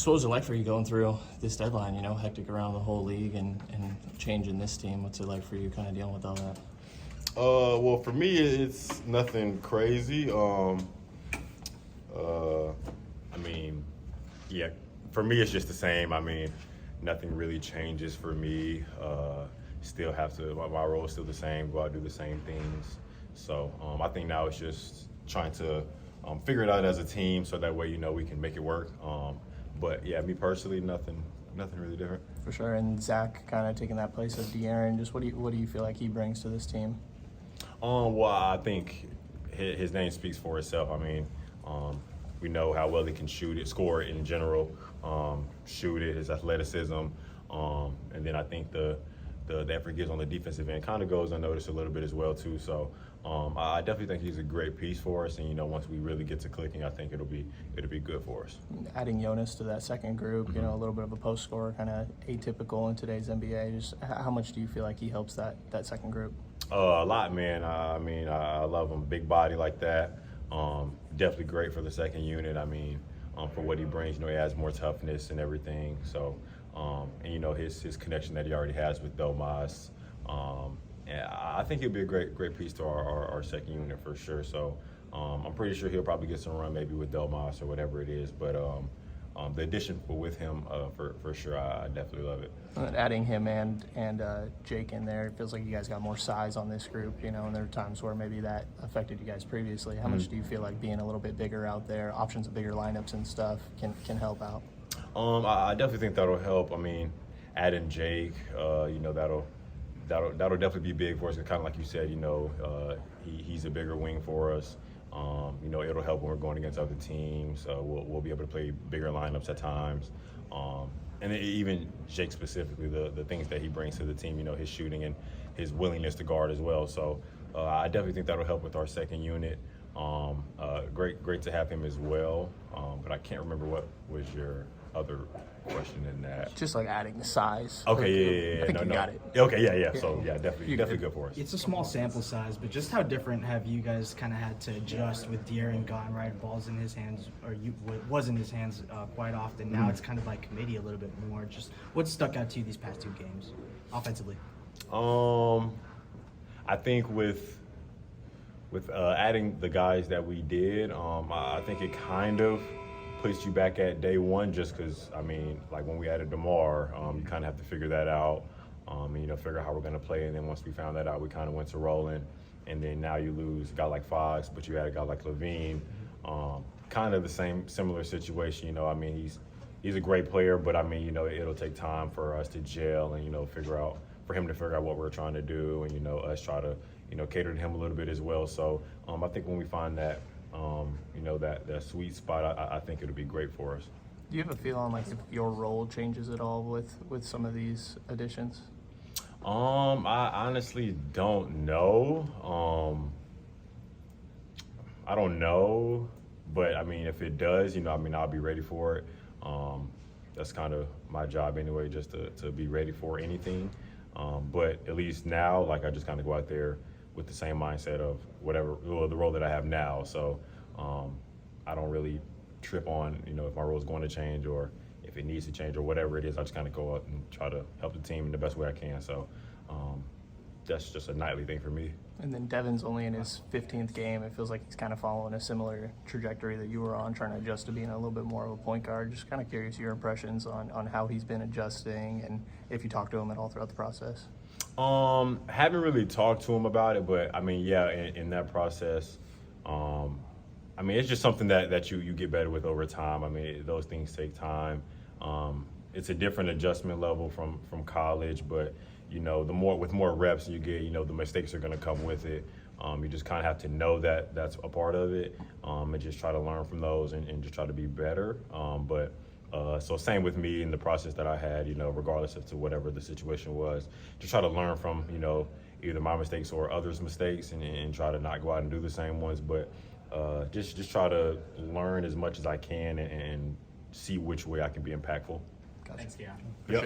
So what was it like for you going through this deadline, hectic around the whole league and changing this team? What's it like for you kind of dealing with all that? Well, for me, it's nothing crazy. Yeah, for me, it's just the same. Nothing really changes for me. Still have to, my role is still the same, go out and do the same things. So I think now it's just trying to figure it out as a team so that way, we can make it work. But yeah, me personally, nothing really different. For sure. And Zach kind of taking that place of De'Aaron, just what do you feel like he brings to this team? Well, I think his name speaks for itself. We know how well he can score it in general, shoot it, his athleticism, and then I think the effort he gives on the defensive end kind of goes unnoticed a little bit as well too. So I definitely think he's a great piece for us, and once we really get to clicking, I think it'll be good for us. Adding Jonas to that second group, a little bit of a post scorer, kind of atypical in today's NBA. Just how much do you feel like he helps that second group? A lot, man. I love him. Big body like that. Definitely great for the second unit. For what he brings, he has more toughness and everything. So, and his connection that he already has with Domas. I think he'll be a great piece to our second unit for sure. So, I'm pretty sure he'll probably get some run maybe with Domas or whatever it is. But the addition with him, for sure, I definitely love it. Adding him and Jake in there, it feels like you guys got more size on this group, and there are times where maybe that affected you guys previously. How much do you feel like being a little bit bigger out there, options of bigger lineups and stuff can help out? I definitely think that'll help. Adding Jake, that'll definitely be big for us. Kind of like you said, he's a bigger wing for us. It'll help when we're going against other teams. We'll be able to play bigger lineups at times. And then even Jake specifically, the things that he brings to the team, his shooting and his willingness to guard as well. So I definitely think that'll help with our second unit. Great to have him as well. But I can't remember what was your other question in that. Just like adding the size. Okay, yeah. I think you got it. Okay, yeah. So yeah, definitely good for us. It's a small sample size, but just how different have you guys kind of had to adjust with De'Aaron gone, right? Ball's in his hands, or was in his hands quite often. Now it's kind of like committee a little bit more. Just what stuck out to you these past two games, offensively? I think with adding the guys that we did, I think it kind of puts you back at day one, just because like when we added DeMar, you kind of have to figure that out, figure out how we're going to play. And then once we found that out, we kind of went to rolling. And then now you lose a guy like Fox, but you add a guy like LaVine. Kind of the similar situation. He's a great player, but it'll take time for us to gel and for him to figure out what we're trying to do, and us try to cater to him a little bit as well. So I think when we find that that sweet spot, I think it'll be great for us. Do you have a feel on if your role changes at all with some of these additions? I honestly don't know. I don't know, but if it does, I'll be ready for it. That's kind of my job anyway, just to be ready for anything. But at least now, I just kind of go out there with the same mindset of the role that I have now. So I don't really trip on, if my role is going to change or if it needs to change or whatever it is. I just kind of go out and try to help the team in the best way I can. So that's just a nightly thing for me. And then Devin's only in his 15th game. It feels like he's kind of following a similar trajectory that you were on, trying to adjust to being a little bit more of a point guard. Just kind of curious your impressions on how he's been adjusting and if you talked to him at all throughout the process. Haven't really talked to him about it, but in that process, it's just something that you get better with over time. Those things take time. It's a different adjustment level from college, but with more reps you get, the mistakes are going to come with it. You just kind of have to know that that's a part of it, and just try to learn from those and just try to be better. So same with me in the process that I had, regardless of to whatever the situation was, just try to learn from, either my mistakes or others' mistakes and try to not go out and do the same ones, but just try to learn as much as I can and see which way I can be impactful. Gotcha. Thanks, Keon. Yep.